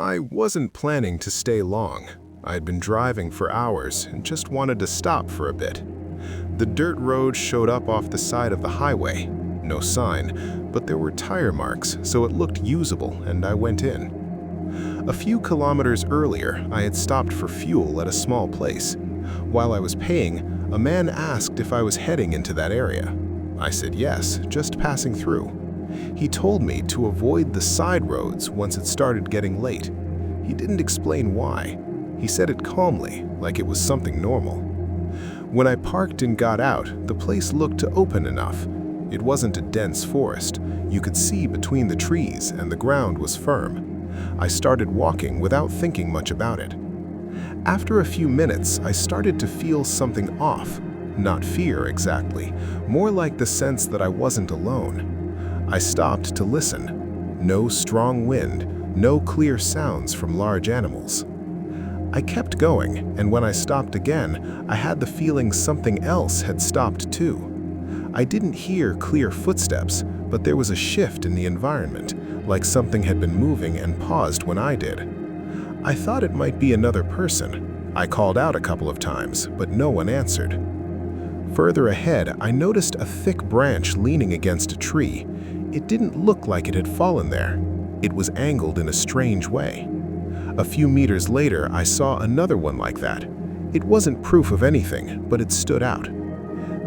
I wasn't planning to stay long. I'd been driving for hours and just wanted to stop for a bit. The dirt road showed up off the side of the highway. No sign, but there were tire marks, so it looked usable, and I went in. A few kilometers earlier, I had stopped for fuel at a small place. While I was paying, a man asked if I was heading into that area. I said yes, just passing through. He told me to avoid the side roads once it started getting late. He didn't explain why. He said it calmly, like it was something normal. When I parked and got out, the place looked open enough. It wasn't a dense forest. You could see between the trees and the ground was firm. I started walking without thinking much about it. After a few minutes, I started to feel something off. Not fear exactly, more like the sense that I wasn't alone. I stopped to listen. No strong wind, no clear sounds from large animals. I kept going, and when I stopped again, I had the feeling something else had stopped too. I didn't hear clear footsteps, but there was a shift in the environment, like something had been moving and paused when I did. I thought it might be another person. I called out a couple of times, but no one answered. Further ahead, I noticed a thick branch leaning against a tree. It didn't look like it had fallen there. It was angled in a strange way. A few meters later, I saw another one like that. It wasn't proof of anything, but it stood out.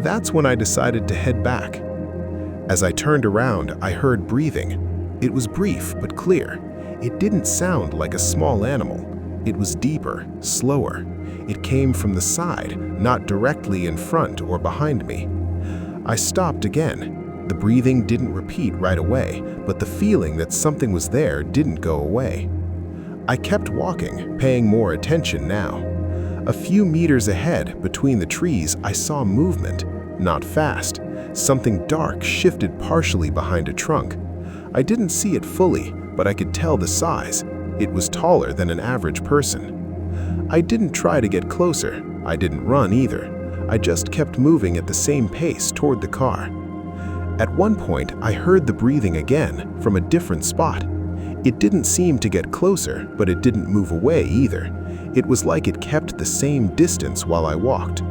That's when I decided to head back. As I turned around, I heard breathing. It was brief but clear. It didn't sound like a small animal. It was deeper, slower. It came from the side, not directly in front or behind me. I stopped again. The breathing didn't repeat right away, but the feeling that something was there didn't go away. I kept walking, paying more attention now. A few meters ahead, between the trees, I saw movement. Not fast. Something dark shifted partially behind a trunk. I didn't see it fully, but I could tell the size. It was taller than an average person. I didn't try to get closer. I didn't run either. I just kept moving at the same pace toward the car. At one point, I heard the breathing again, from a different spot. It didn't seem to get closer, but it didn't move away either. It was like it kept the same distance while I walked.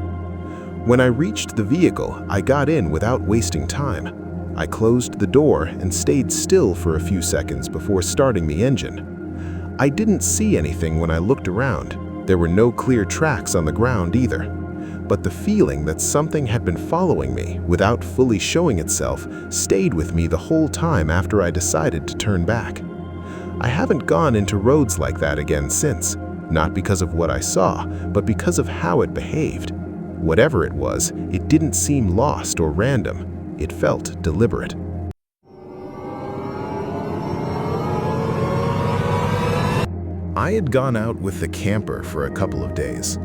When I reached the vehicle, I got in without wasting time. I closed the door and stayed still for a few seconds before starting the engine. I didn't see anything when I looked around. There were no clear tracks on the ground either. But the feeling that something had been following me without fully showing itself stayed with me the whole time after I decided to turn back. I haven't gone into roads like that again since, not because of what I saw, but because of how it behaved. Whatever it was, it didn't seem lost or random. It felt deliberate. I had gone out with the camper for a couple of days.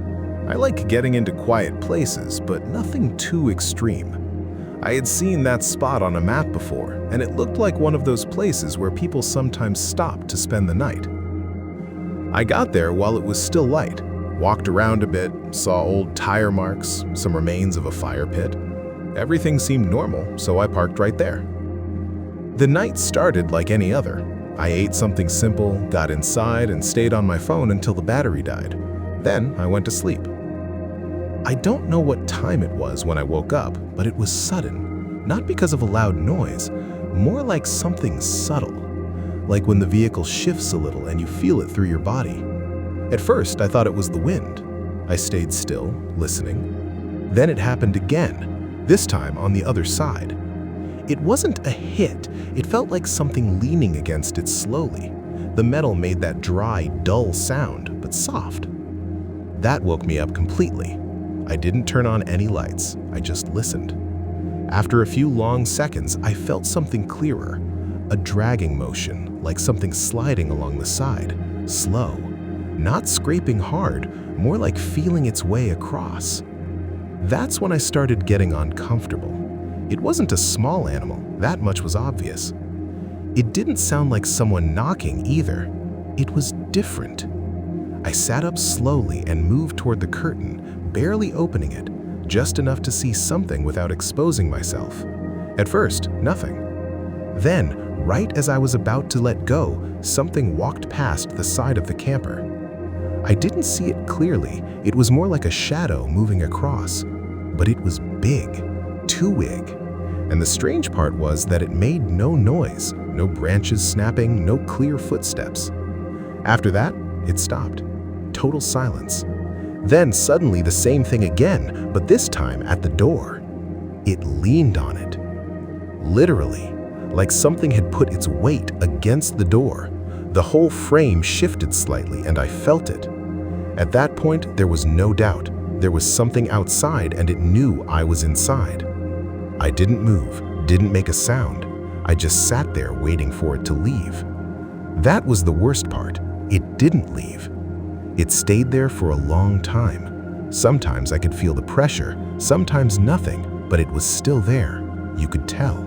I like getting into quiet places, but nothing too extreme. I had seen that spot on a map before, and it looked like one of those places where people sometimes stop to spend the night. I got there while it was still light, walked around a bit, saw old tire marks, some remains of a fire pit. Everything seemed normal, so I parked right there. The night started like any other. I ate something simple, got inside, and stayed on my phone until the battery died. Then I went to sleep. I don't know what time it was when I woke up, but it was sudden. Not because of a loud noise, more like something subtle. Like when the vehicle shifts a little and you feel it through your body. At first, I thought it was the wind. I stayed still, listening. Then it happened again, this time on the other side. It wasn't a hit. It felt like something leaning against it slowly. The metal made that dry, dull sound, but soft. That woke me up completely. I didn't turn on any lights. I just listened. After a few long seconds, I felt something clearer. A dragging motion, like something sliding along the side. Slow. Not scraping hard, more like feeling its way across. That's when I started getting uncomfortable. It wasn't a small animal, that much was obvious. It didn't sound like someone knocking either. It was different. I sat up slowly and moved toward the curtain, barely opening it, just enough to see something without exposing myself. At first, nothing. Then, right as I was about to let go, something walked past the side of the camper. I didn't see it clearly. It was more like a shadow moving across. But it was big, too big. And the strange part was that it made no noise, no branches snapping, no clear footsteps. After that, it stopped. Total silence. Then suddenly the same thing again, but this time at the door. It leaned on it. Literally, like something had put its weight against the door. The whole frame shifted slightly and I felt it. At that point, there was no doubt. There was something outside and it knew I was inside. I didn't move, didn't make a sound. I just sat there waiting for it to leave. That was the worst part. It didn't leave. It stayed there for a long time. Sometimes I could feel the pressure, sometimes nothing, but it was still there. You could tell.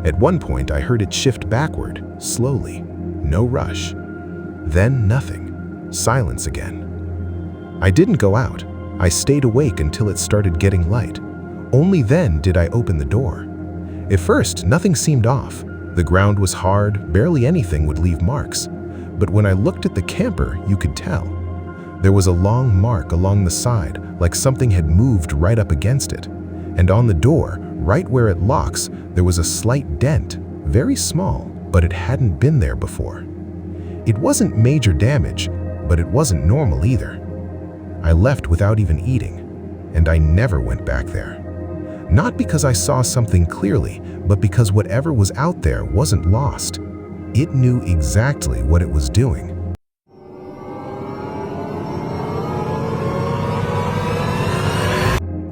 At one point, I heard it shift backward, slowly. No rush. Then nothing. Silence again. I didn't go out. I stayed awake until it started getting light. Only then did I open the door. At first, nothing seemed off. The ground was hard, barely anything would leave marks. But when I looked at the camper, you could tell. There was a long mark along the side, like something had moved right up against it. And on the door, right where it locks, there was a slight dent, very small, but it hadn't been there before. It wasn't major damage, but it wasn't normal either. I left without even eating, and I never went back there. Not because I saw something clearly, but because whatever was out there wasn't lost. It knew exactly what it was doing.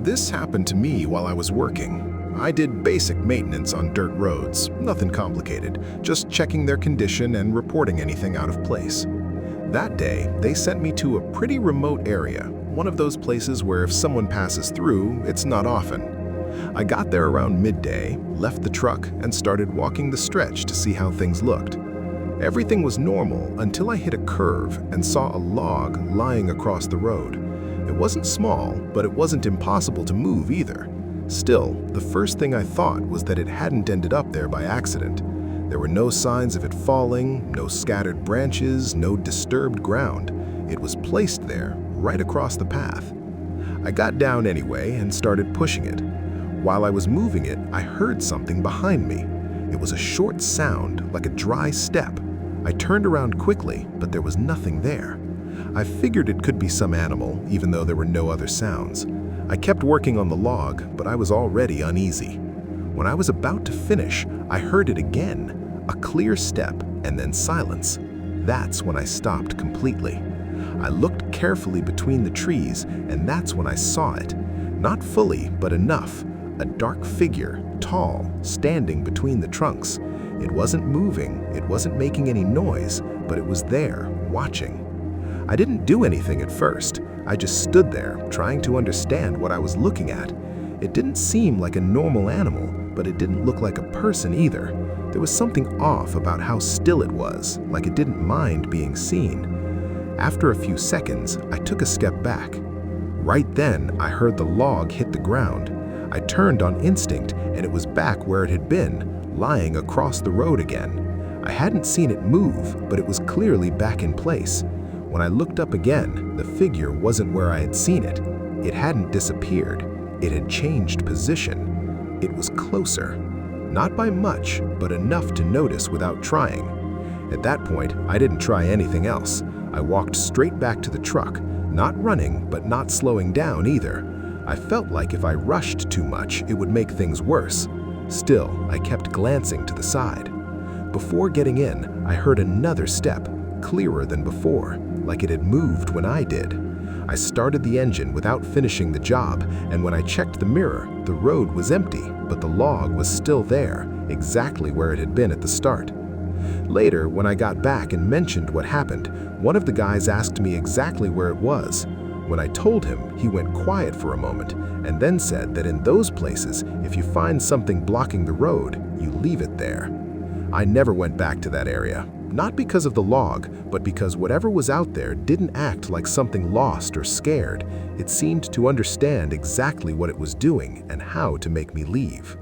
This happened to me while I was working. I did basic maintenance on dirt roads, nothing complicated, just checking their condition and reporting anything out of place. That day, they sent me to a pretty remote area, one of those places where if someone passes through, it's not often. I got there around midday, left the truck, and started walking the stretch to see how things looked. Everything was normal until I hit a curve and saw a log lying across the road. It wasn't small, but it wasn't impossible to move either. Still, the first thing I thought was that it hadn't ended up there by accident. There were no signs of it falling, no scattered branches, no disturbed ground. It was placed there, right across the path. I got down anyway and started pushing it. While I was moving it, I heard something behind me. It was a short sound, like a dry step. I turned around quickly, but there was nothing there. I figured it could be some animal, even though there were no other sounds. I kept working on the log, but I was already uneasy. When I was about to finish, I heard it again, a clear step and then silence. That's when I stopped completely. I looked carefully between the trees, and that's when I saw it. Not fully, but enough. A dark figure, tall, standing between the trunks. It wasn't moving, it wasn't making any noise, but it was there, watching. I didn't do anything at first. I just stood there, trying to understand what I was looking at. It didn't seem like a normal animal, but it didn't look like a person either. There was something off about how still it was, like it didn't mind being seen. After a few seconds, I took a step back. Right then, I heard the log hit the ground. I turned on instinct, and it was back where it had been, lying across the road again. I hadn't seen it move, but it was clearly back in place. When I looked up again, the figure wasn't where I had seen it. It hadn't disappeared. It had changed position. It was closer. Not by much, but enough to notice without trying. At that point, I didn't try anything else. I walked straight back to the truck, not running, but not slowing down either. I felt like if I rushed too much, it would make things worse. Still, I kept glancing to the side. Before getting in, I heard another step, clearer than before, like it had moved when I did. I started the engine without finishing the job, and when I checked the mirror, the road was empty, but the log was still there, exactly where it had been at the start. Later, when I got back and mentioned what happened, one of the guys asked me exactly where it was. When I told him, he went quiet for a moment and then said that in those places, if you find something blocking the road, you leave it there. I never went back to that area, not because of the log, but because whatever was out there didn't act like something lost or scared. It seemed to understand exactly what it was doing and how to make me leave.